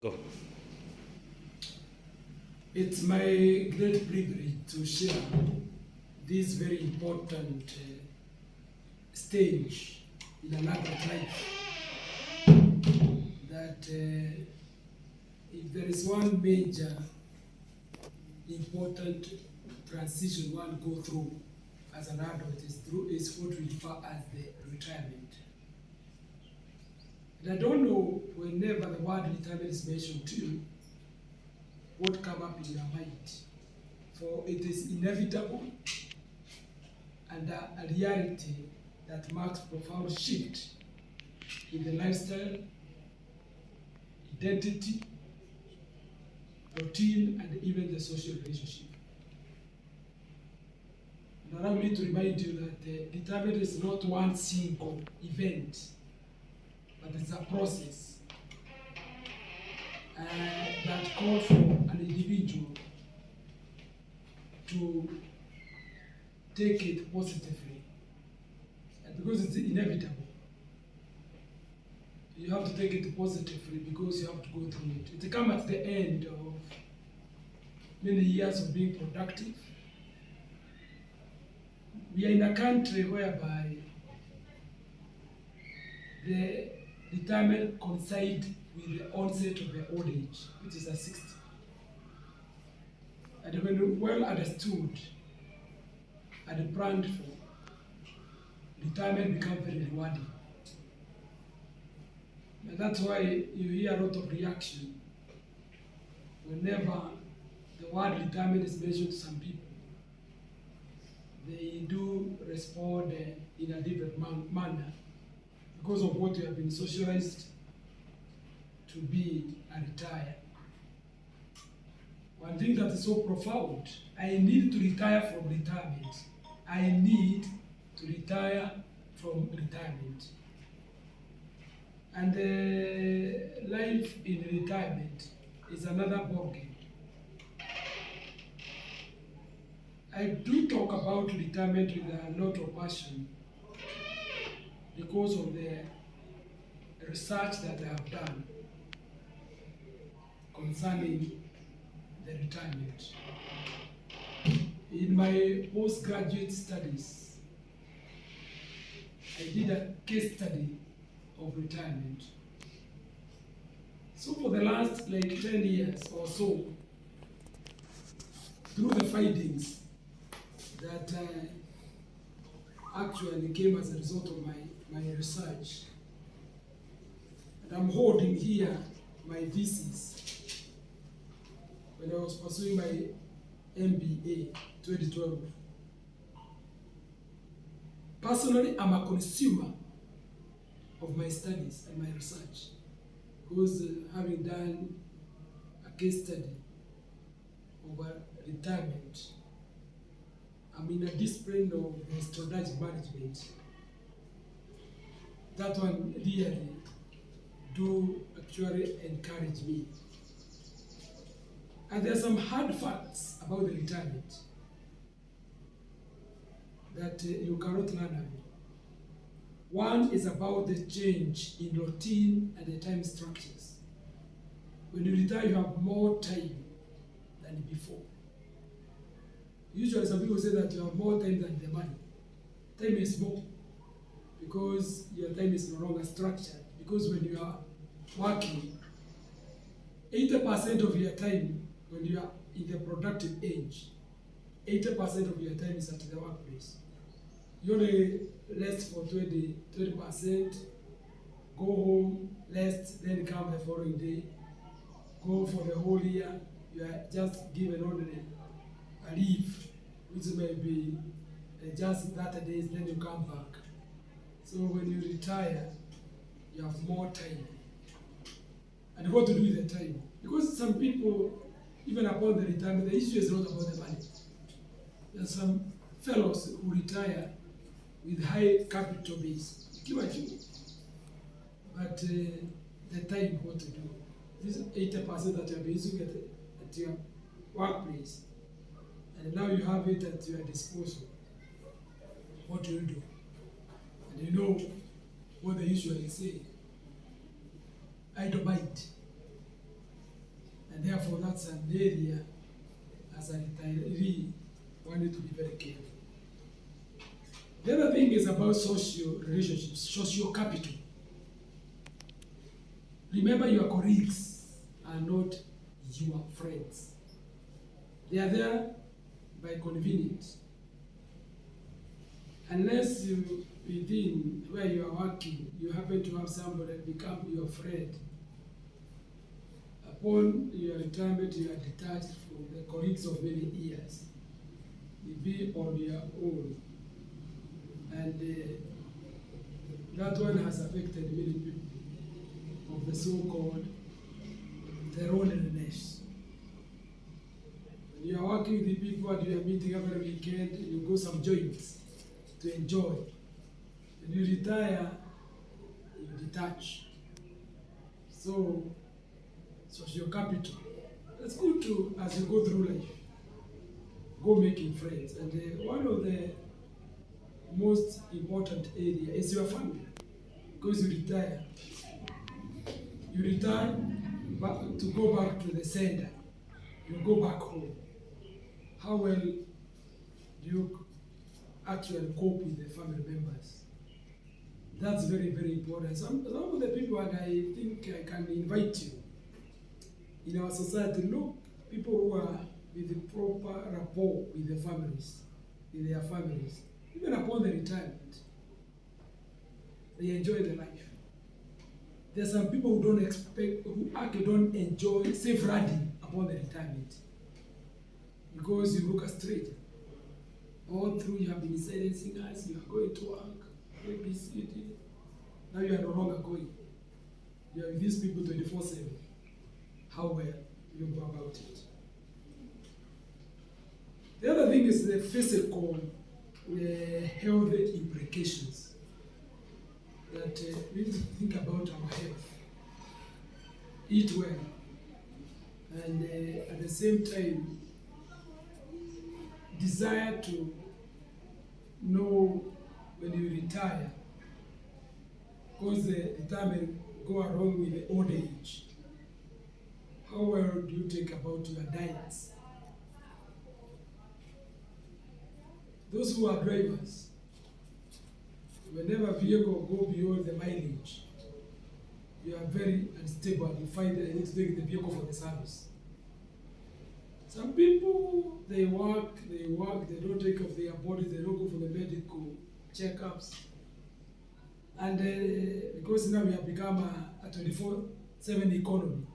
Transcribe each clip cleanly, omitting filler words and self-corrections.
Go. It's my great privilege to share this very important stage in an adult life that if there is one major important transition one go through as an adult is what we refer as the retirement. And I don't know whenever the word retirement is mentioned to you, what come up in your mind. For it is inevitable and a reality that marks profound shift in the lifestyle, identity, routine, and even the social relationship. And allow me to remind you that retirement is not one single event, but it's a process that calls for an individual to take it positively. And because it's inevitable, you have to take it positively because you have to go through it. It comes at the end of many years of being productive. We are in a country whereby the retirement coincides with the onset of the old age, which is at 60. And when well understood and planned for, retirement becomes very rewarding. And that's why you hear a lot of reaction whenever the word retirement is mentioned to some people. They do respond in a different manner because of what you have been socialized to be and retire. One thing that is so profound, I need to retire from retirement. I need to retire from retirement. And life in retirement is another ballgame. I do talk about retirement with a lot of passion because of the research that I have done concerning the retirement. In my postgraduate studies, I did a case study of retirement. So for the last like 10 years or so, through the findings that actually came as a result of my research, and I'm holding here my thesis when I was pursuing my MBA 2012. Personally, I'm a consumer of my studies and my research because having done a case study over retirement, I'm in a discipline of strategic management. That one really do actually encourage me. And there are some hard facts about the retirement that you cannot learn away. One is about the change in routine and the time structures. When you retire, you have more time than before. Usually some people say that you have more time than the money. Time is more because your time is no longer structured. Because when you are working, 80% of your time when you are in the productive age, 80% of your time is at the workplace. You only rest for 20%, go home, rest, then come the following day, go for the whole year. You are just given only a leave, which may be just 30 days, then you come back. So when you retire, you have more time. And what to do with the time? Because some people, even upon the retirement, the issue is not about the money. There are some fellows who retire with high capital base. But the time, what to do? This 80% that you have been using at your workplace, and now you have it at your disposal. What do you do? And you know what they usually say, idle mind. Therefore, that's an area as a retiree one need to be very careful. The other thing is about social relationships, social capital. Remember, your colleagues are not your friends. They are there by convenience. Unless you, within where you are working, you happen to have somebody become your friend. Upon your retirement, you are detached from the colleagues of many years. You be on your own. And that one has affected many people of the so-called the loneliness. When you are working with the people and you are meeting every weekend, you go some joints to enjoy. When you retire, you detach. So, social capital. It's good to, as you go through life, go making friends. And one of the most important area is your family. Because you retire. You retire back to go back to the center. You go back home. How well do you actually cope with the family members? That's very, very important. Some of the people, and I think I can invite you in our society, look, people who are with the proper rapport with their families, even upon the retirement, they enjoy the life. There are some people who don't expect, who actually don't enjoy safe riding upon the retirement because you look straight. All through you have been silencing us, you are going to work, babysitting. Now you are no longer going. You are with these people 24/7. How well you go about it. The other thing is the physical health implications that we need to think about our health. Eat well, and at the same time, desire to know when you retire, because the retirement go along with the old age. How well do you take about your diets? Those who are drivers, whenever vehicle go beyond the mileage, you are very unstable. You find that you need to take the vehicle for the service. Some people, they work, they don't take care of their body, they don't go for the medical checkups. And because now we have become a 24/7 economy,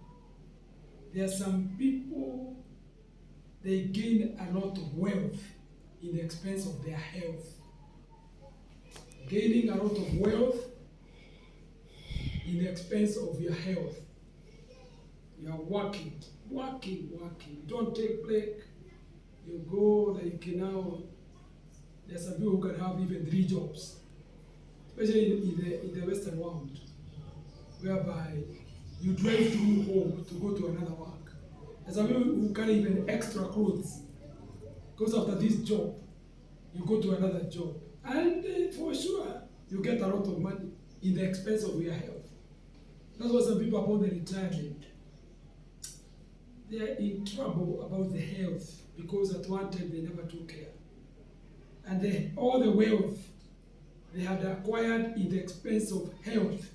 there are some people, they gain a lot of wealth in the expense of their health. Gaining a lot of wealth in the expense of your health. You are working. You don't take break. You go like now. There are some people who can have even 3 jobs, especially in the Western world, whereby you drive through home to go to another work. There are some people who carry even extra clothes, because after this job, you go to another job, and for sure you get a lot of money in the expense of your health. That's why some people upon the retirement, they are in trouble about the health because at one time they never took care. And all the wealth they had acquired in the expense of health,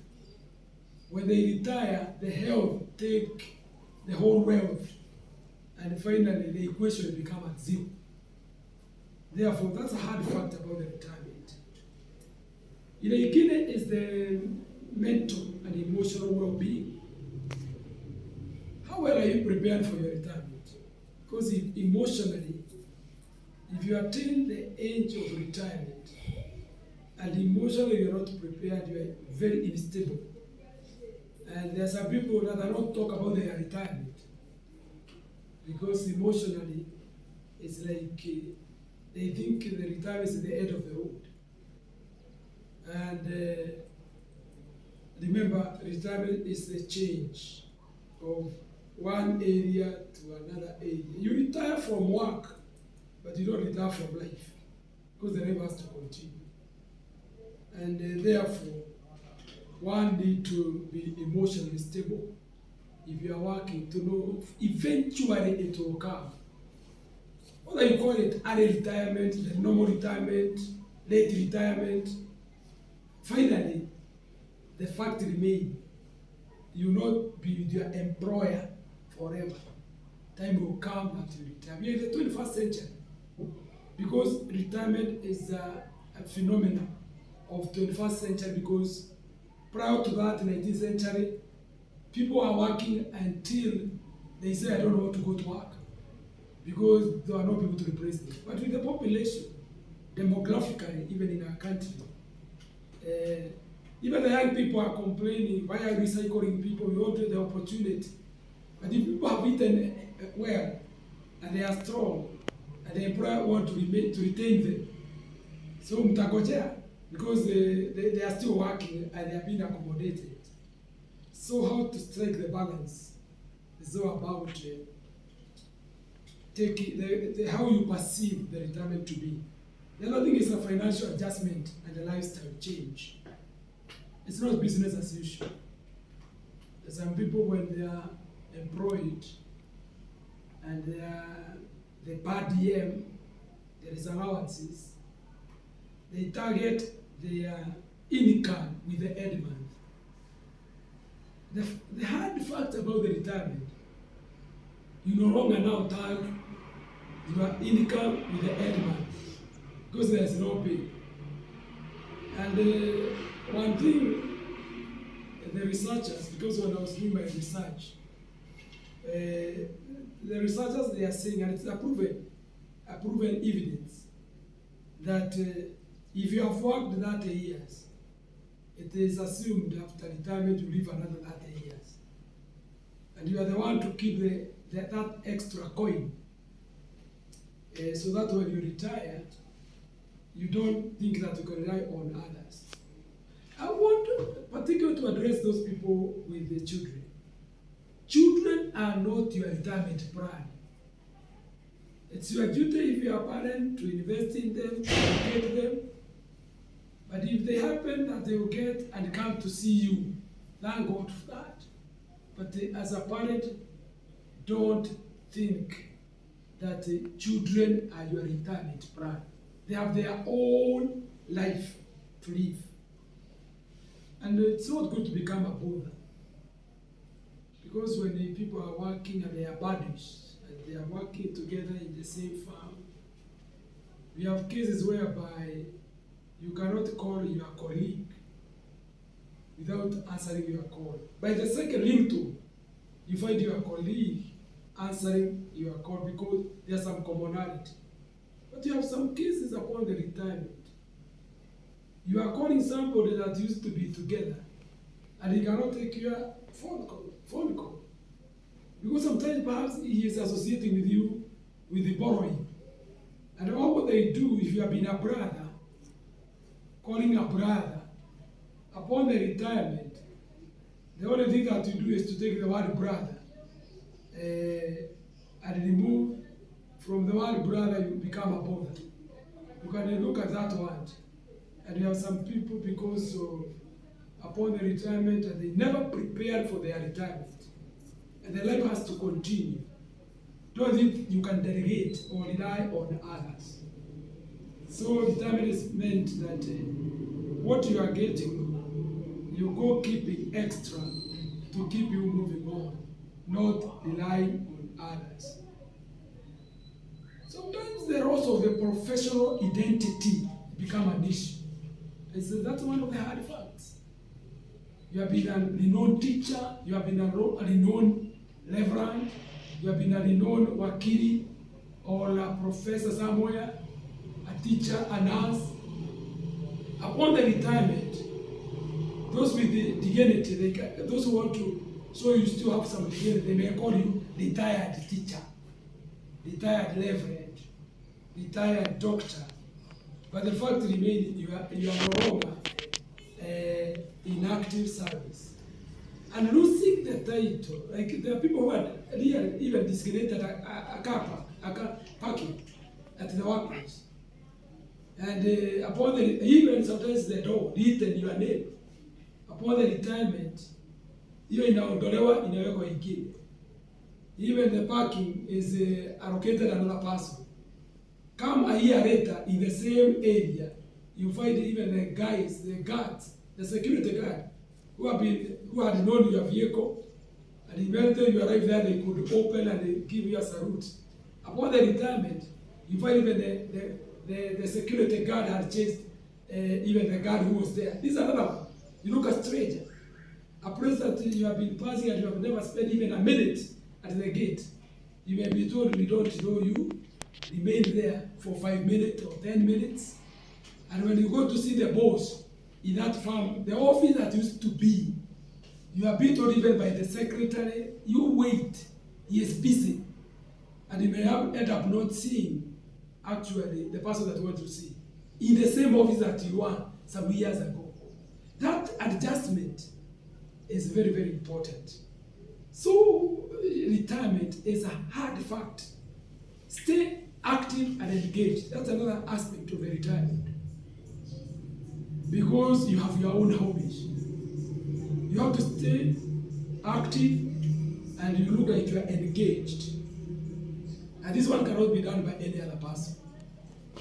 when they retire, the health take the whole wealth, and finally the equation become at 0. Therefore, that's a hard fact about the retirement. Ingine is the mental and emotional well-being. How well are you prepared for your retirement? Because emotionally, if you attain the age of retirement and emotionally you're not prepared, you are very unstable. And there are some people that are not talk about their retirement because emotionally it's like they think the retirement is the end of the road. And remember, retirement is the change of one area to another area. You retire from work, but you don't retire from life, because the life has to continue. And therefore, one need to be emotionally stable if you are working, to know eventually it will come. Whether you call it early retirement, the normal retirement, late retirement, finally, the fact remains, you will not be with your employer forever. Time will come that you retire. We are in the 21st century because retirement is a phenomenon of 21st century, because prior to that, 19th century, people are working until they say, I don't know how to go to work, because there are no people to replace them. But with the population, demographically, even in our country, even the young people are complaining, why are we recycling people? We want the opportunity. But if people have eaten well, and they are strong, and the employer want to retain them, so mtagojea, because they are still working and they are being accommodated. So how to strike the balance is all about how you perceive the retirement to be. The other thing is a financial adjustment and a lifestyle change. It's not business as usual. Some people, when they are employed and they per diem, there is allowances, they target their income with the end month. The hard fact about the retirement, you no longer now tag your income with the end month, because there is no pay. And one thing, the researchers, because when I was doing my research, the researchers, they are saying, and it's a proven evidence, that if you have worked 30 years, it is assumed after retirement you live another 30 years. And you are the one to keep that extra coin. So that when you retire, you don't think that you can rely on others. I want particularly to address those people with the children. Children are not your retirement plan. It's your duty if you are a parent to invest in them, to educate them. But if they happen that they will get and come to see you, thank God for that. But as a parent, don't think that children are your retirement plan. They have their own life to live. And it's not good to become a bother. Because when the people are working and they are buddies, and they are working together in the same farm, we have cases whereby you cannot call your colleague without answering your call. By the second ringtone, you find your colleague answering your call because there's some commonality. But you have some cases upon the retirement. You are calling somebody that used to be together, and he cannot take your phone call. Because sometimes perhaps he is associating with you with the borrowing. And what they do, if you have been a brother, calling a brother, upon the retirement, the only thing that you do is to take the word brother and remove from the word brother, you become a bother. You can look at that word. And you have some people, because upon the retirement, and they never prepared for their retirement. And their life has to continue. Don't think you can delegate or rely on others. So retirement is meant that what you are getting, you go keeping extra to keep you moving on, not relying on others. Sometimes the loss of the professional identity become an issue. And so that's one of the hard facts. You have been a renowned teacher, you have been a renowned reverend, you have been a renowned wakili, or a professor somewhere, a teacher, a nurse. Upon the retirement, those with the dignity, those who want to show you still have some dignity, they may call you retired teacher, retired reverend, retired doctor. But the fact remains, you are no longer in active service. And losing the title, like there are people who are really even designated a parking at the workplace. And upon the, even sometimes the door, written your name. Upon the retirement, hiyo inaondolewa, inawekwa ingine. Even the parking is allocated another person. Come a year later in the same area, you find even the guys, the guards, the security guard who had known your vehicle, and immediately you arrive there, they could open and they give you a salute. Upon the retirement, you find even the security guard had chased even the guard who was there. This is another one. You look at stranger, a place that you have been passing and you have never spent even a minute at the gate. You may be told, we don't know you. Remain there for 5 minutes or 10 minutes. And when you go to see the boss in that farm, the office that used to be, you are being told even by the secretary, you wait, he is busy. And you may end up not seeing actually the person that you want to see in the same office that you were some years ago. That adjustment is very, very important. So retirement is a hard fact. Stay active and engaged. That's another aspect of the retirement. Because you have your own hobbies. You have to stay active and you look like you are engaged. And this one cannot be done by any other person.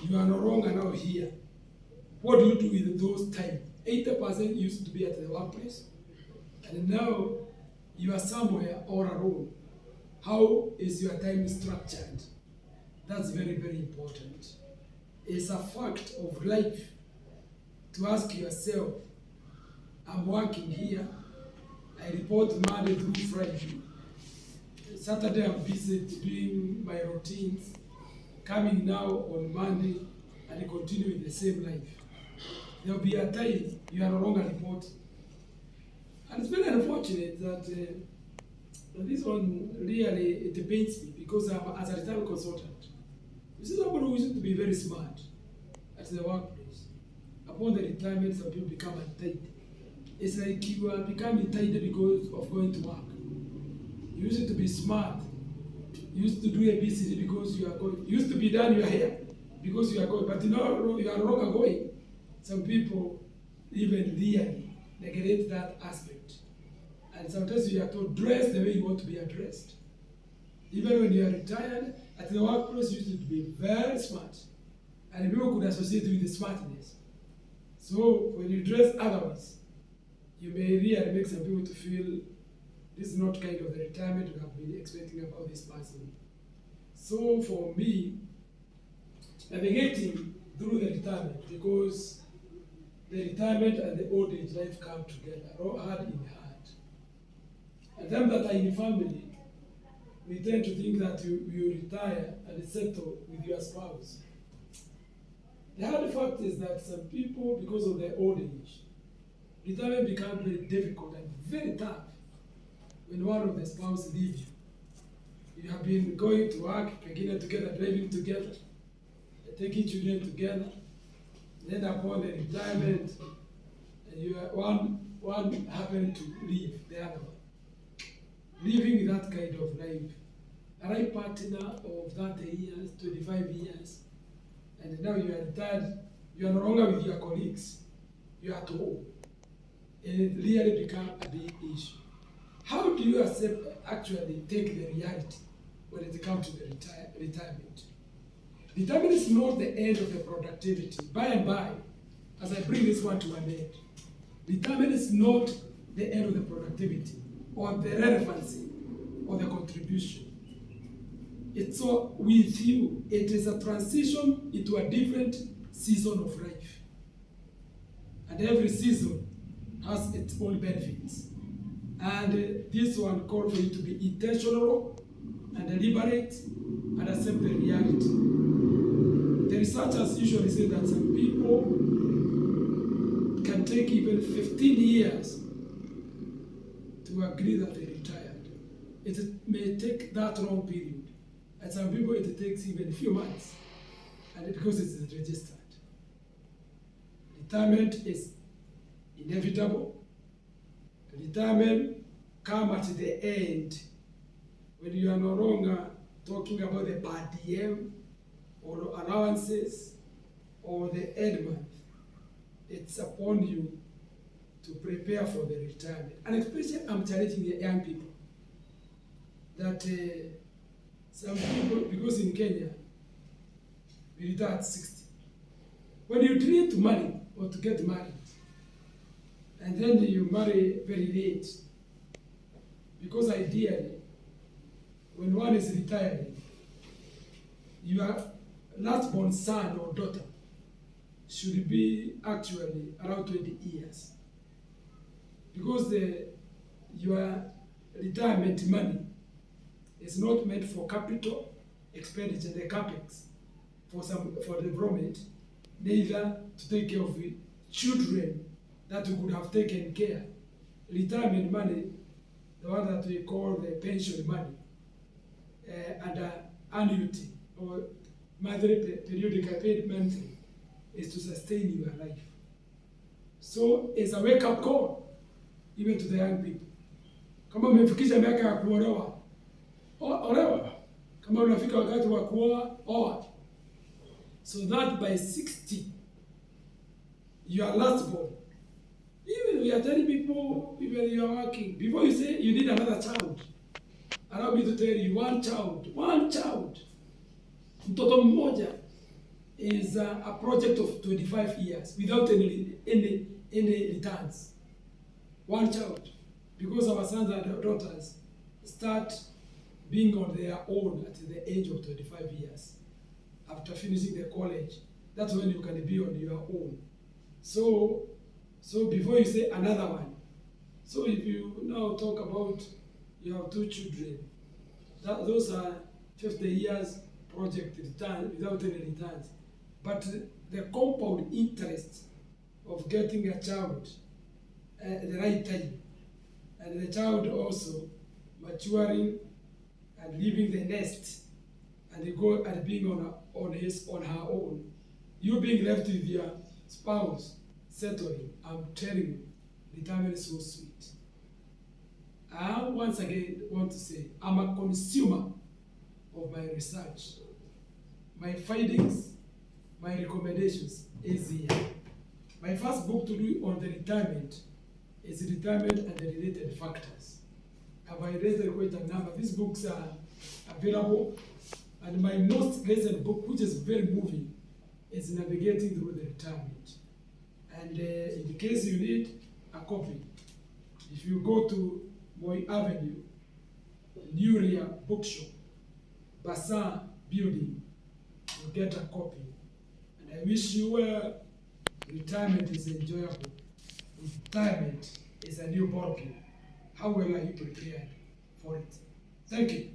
You are no longer now here. What do you do with those time? 80% used to be at the workplace, and now you are somewhere all alone. How is your time structured? That's very, very important. It's a fact of life to ask yourself, I'm working here, I report Monday through Friday. Saturday I'm busy doing my routines, coming now on Monday and continuing the same life. There will be a time you are no longer reporting. And it's very unfortunate that this one really, it pains me because I'm as a retirement consultant. This is someone who used to be very smart at the workplace. Upon the retirement, some people become untied. It's like you are becoming tied because of going to work. You used to be smart. You used to do ABCD because you are going. You used to be done your hair because you are going. But now you are no longer going. Some people even really neglect that aspect. And sometimes you are told, dress the way you want to be addressed. Even when you are retired, at the workplace you used to be very smart. And people could associate you with the smartness. So when you dress otherwise, you may really make some people to feel this is not kind of the retirement we have been expecting about this person. So for me, navigating through the retirement, because the retirement and the old age life come together, hand in hand. And them that are in family, we tend to think that you retire and settle with your spouse. The hard fact is that some people, because of their old age, retirement becomes very difficult and very tough when one of the spouses leaves you. You have been going to work, beginning together, driving together, taking children together. Then upon the retirement, you are one happened to leave the other one. Living that kind of life, a right partner of 30 years, 25 years, and now you are retired, you are no longer with your colleagues, you are at home. And it really becomes a big issue. How do you actually take the reality when it comes to the retirement? Retirement is not the end of the productivity. By and by, as I bring this one to an end, retirement is not the end of the productivity or the relevancy or the contribution. It's so with you. It is a transition into a different season of life. And every season has its own benefits. And this one calls for you to be intentional and deliberate and accept the reality. The researchers usually say that some people can take even 15 years to agree that they retired. It may take that long period. And some people it takes even a few months. And because it's registered. Retirement is inevitable. Retirement comes at the end when you are no longer talking about the per diem or allowances or the end month. It's upon you to prepare for the retirement. And especially I'm challenging the young people that some people, because in Kenya, we retire at 60. When you dream to marry or to get married, and then you marry very late, because ideally, when one is retiring, your last born son or daughter should be actually around 20 years. Because your retirement money is not meant for capital expenditure, the capex, for development, neither to take care of the children that you could have taken care. Retirement money, the one that we call the pension money, and annuity or monthly periodic paid monthly, is to sustain your life. So it's a wake-up call even to the young people. Kama umefikisha miaka ya kuolewa, olewa. Kama unafika wakati wa kuoa, oa. So that by 60, you are last born. Even we are telling people, even you are working, before you say you need another child, allow me to tell you, one child, mtoto mmoja is a project of 25 years without any returns. One child, because our sons and daughters start being on their own at the age of 25 years. After finishing the college, that's when you can be on your own. So before you say another one, so if you now talk about you have 2 children, those are 50 years project return without any returns. But the compound interest of getting a child at the right time, and the child also maturing and leaving the nest, and they go and being on her own, you being left with your spouse settling, I'm telling you, retirement is so sweet. I once again want to say, I'm a consumer of my research. My findings, my recommendations is here. My first book to do on the retirement is retirement and the related factors. I've highlighted quite a number. These books are available. And my most recent book, which is very moving, is Navigating Through the Retirement. And in case you need a copy, if you go to Moi Avenue, Ngere Bookshop, Basan Building, you'll get a copy. And I wish you well. Retirement is enjoyable. Retirement is a new ballgame. How well are you prepared for it? Thank you.